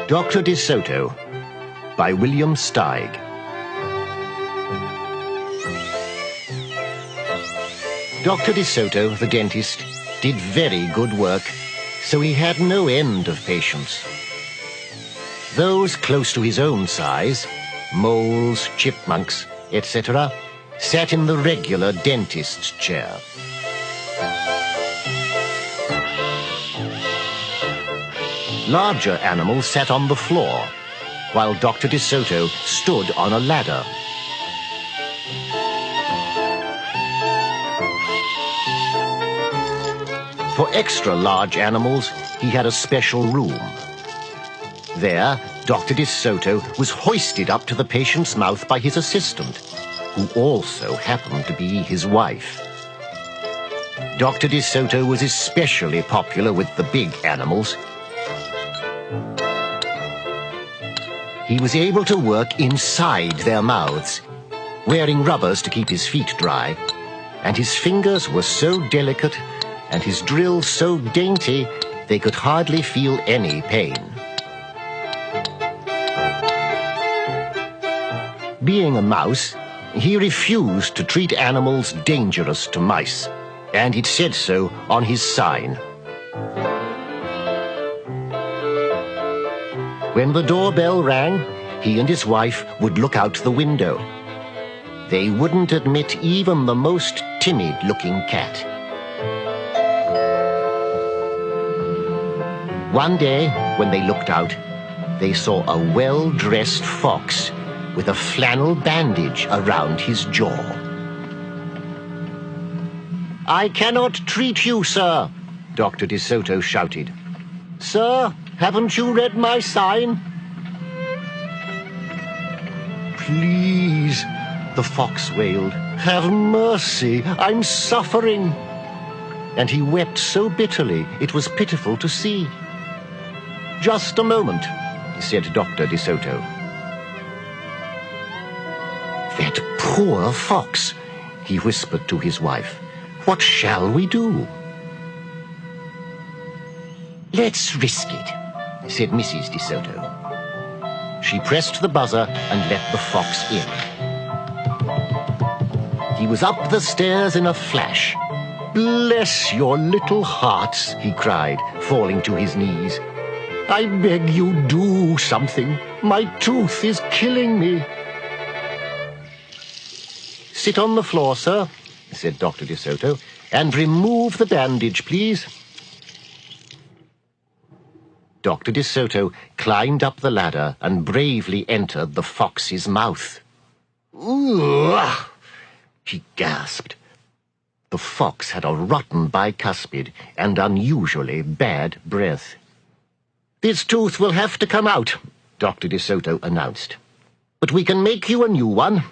Dr. DeSoto by William Steig. Dr. DeSoto, the dentist, did very good work, so he had no end of patients. Those close to his own size, moles, chipmunks, etc., sat in the regular dentist's chair. Larger animals sat on the floor, while Dr. DeSoto stood on a ladder. For extra large animals, he had a special room. There, Dr. DeSoto was hoisted up to the patient's mouth by his assistant, who also happened to be his wife. Dr. DeSoto was especially popular with the big animals. He was able to work inside their mouths, wearing rubbers to keep his feet dry, and his fingers were so delicate and his drills so dainty they could hardly feel any pain. Being a mouse, he refused to treat animals dangerous to mice, and it said so on his sign. When the doorbell rang, he and his wife would look out the window. They wouldn't admit even the most timid-looking cat. One day, when they looked out, they saw a well-dressed fox with a flannel bandage around his jaw. "I cannot treat you, sir," Dr. DeSoto shouted. "Sir, haven't you read my sign?" "Please," the fox wailed, "have mercy, I'm suffering." And he wept so bitterly it was pitiful to see. "Just a moment," said Dr. DeSoto. "That poor fox," he whispered to his wife. "What shall we do?" "Let's risk it," said Mrs. DeSoto. She pressed the buzzer and let the fox in. He was up the stairs in a flash. "Bless your little hearts," he cried, falling to his knees. "I beg you, do something. My tooth is killing me." "Sit on the floor, sir," said Dr. DeSoto, "and remove the bandage, please." Dr. DeSoto climbed up the ladder and bravely entered the fox's mouth. "Ugh!" he gasped. The fox had a rotten bicuspid and unusually bad breath. "This tooth will have to come out," Dr. DeSoto announced. "But we can make you a new one."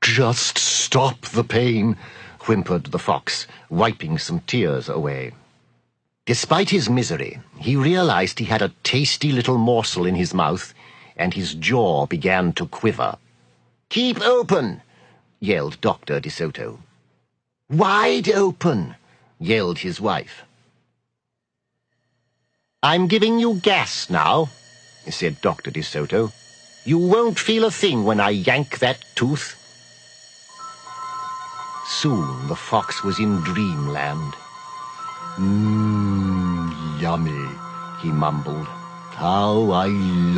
"Just stop the pain," whimpered the fox, wiping some tears away. Despite his misery, he realized he had a tasty little morsel in his mouth, and his jaw began to quiver. "Keep open!" yelled Dr. DeSoto. "Wide open!" yelled his wife. "I'm giving you gas now," said Dr. DeSoto. "You won't feel a thing when I yank that tooth." Soon the fox was in dreamland. Yummy," he mumbled. "How I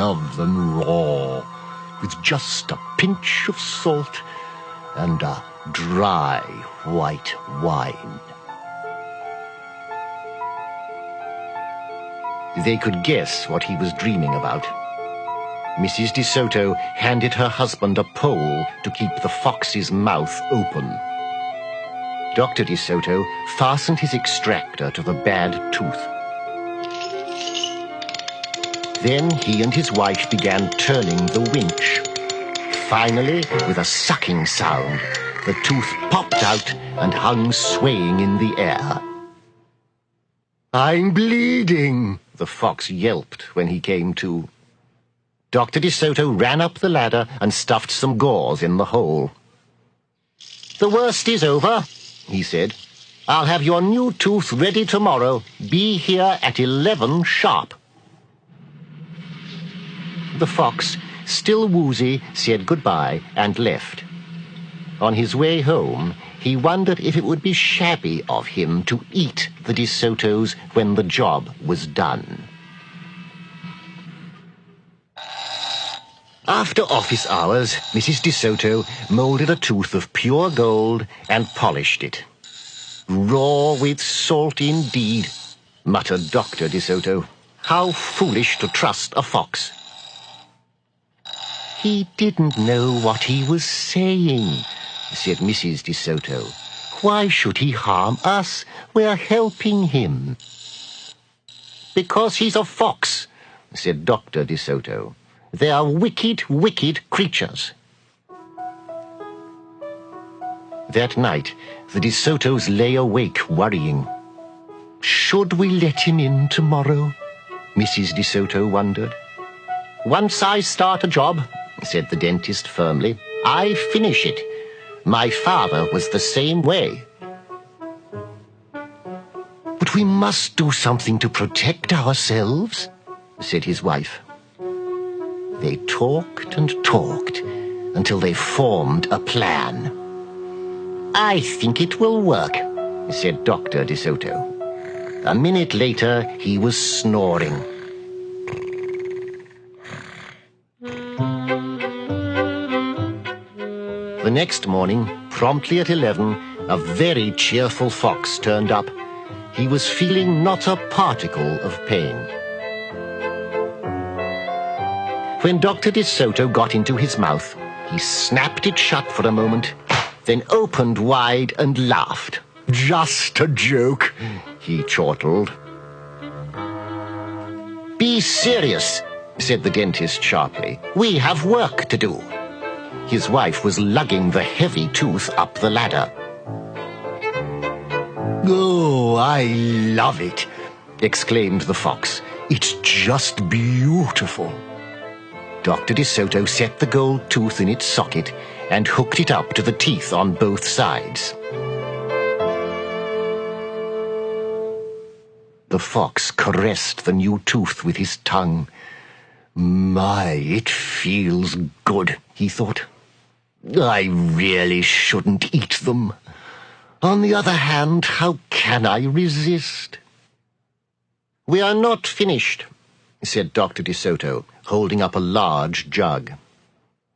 love them raw, with just a pinch of salt and a dry white wine." They could guess what he was dreaming about. Mrs. DeSoto handed her husband a pole to keep the fox's mouth open. Dr. DeSoto fastened his extractor to the bad tooth. Then he and his wife began turning the winch. Finally, with a sucking sound, the tooth popped out and hung swaying in the air. "I'm bleeding," the fox yelped when he came to. Dr. DeSoto ran up the ladder and stuffed some gauze in the hole. "The worst is over," he said. "I'll have your new tooth ready tomorrow. Be here at 11 sharp." The fox, still woozy, said goodbye and left. On his way home, he wondered if it would be shabby of him to eat the De Sotos when the job was done. After office hours, Mrs. De Soto moulded a tooth of pure gold and polished it. "Raw with salt indeed," muttered Dr. De Soto. "How foolish to trust a fox." "He didn't know what he was saying," said Mrs. De Soto. "Why should he harm us? We're helping him." "Because he's a fox," said Dr. De Soto. "They are wicked, wicked creatures." That night, the De Sotos lay awake worrying. "Should we let him in tomorrow?" Mrs. De Soto wondered. "Once I start a job," said the dentist firmly, "I finish it. My father was the same way." "But we must do something to protect ourselves," said his wife. They talked and talked until they formed a plan. "I think it will work," said Dr. De Soto. A minute later, he was snoring. The next morning, promptly at 11, a very cheerful fox turned up. He was feeling not a particle of pain. When Dr. De Soto got into his mouth, he snapped it shut for a moment, then opened wide and laughed. "Just a joke," he chortled. "Be serious," said the dentist sharply. "We have work to do." His wife was lugging the heavy tooth up the ladder. "Oh, I love it," exclaimed the fox. "It's just beautiful." Dr. De Soto set the gold tooth in its socket and hooked it up to the teeth on both sides. The fox caressed the new tooth with his tongue. "My, it feels good," he thought. "I really shouldn't eat them. On the other hand, how can I resist?" "We are not finished," said Dr. De Soto, holding up a large jug.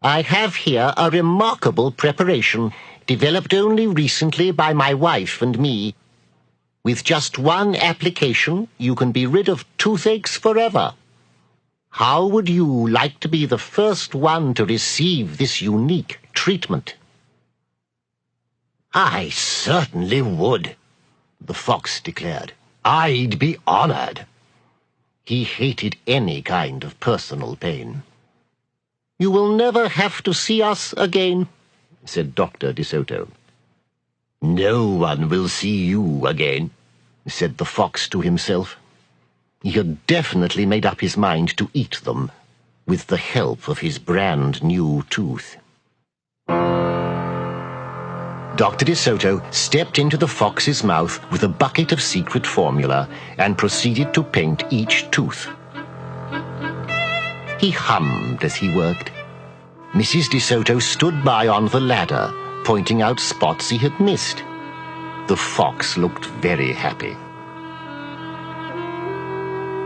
"I have here a remarkable preparation, developed only recently by my wife and me. With just one application, you can be rid of toothaches forever. How would you like to be the first one to receive this unique treatment?" "I certainly would," the fox declared. "I'd be honored." He hated any kind of personal pain. "You will never have to see us again," said Dr. De Soto. "No one will see you again," said the fox to himself. He had definitely made up his mind to eat them, with the help of his brand new tooth. Dr. De Soto stepped into the fox's mouth with a bucket of secret formula and proceeded to paint each tooth. He hummed as he worked. Mrs. De Soto stood by on the ladder, pointing out spots he had missed. The fox looked very happy.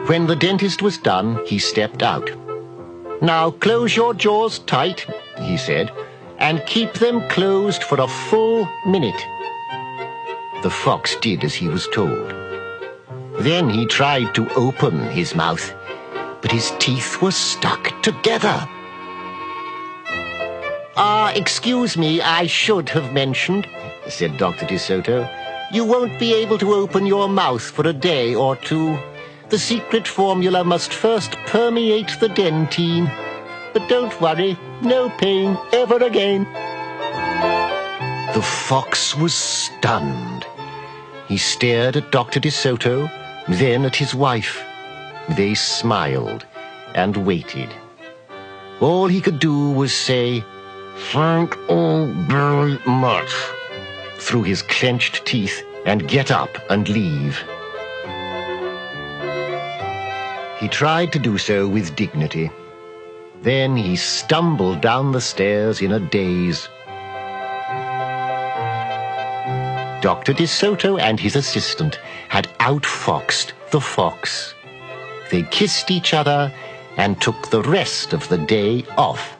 When the dentist was done, he stepped out. "Now close your jaws tight," he said, "and keep them closed for a full minute." The fox did as he was told. Then he tried to open his mouth, but his teeth were stuck together. Excuse me, I should have mentioned," said Dr. De Soto. "You won't be able to open your mouth for a day or two. The secret formula must first permeate the dentine. But don't worry, no pain ever again." The fox was stunned. He stared at Dr. De Soto, then at his wife. They smiled and waited. All he could do was say, "Thank you very much," through his clenched teeth, and get up and leave. He tried to do so with dignity. Then he stumbled down the stairs in a daze. Dr. DeSoto and his assistant had outfoxed the fox. They kissed each other and took the rest of the day off.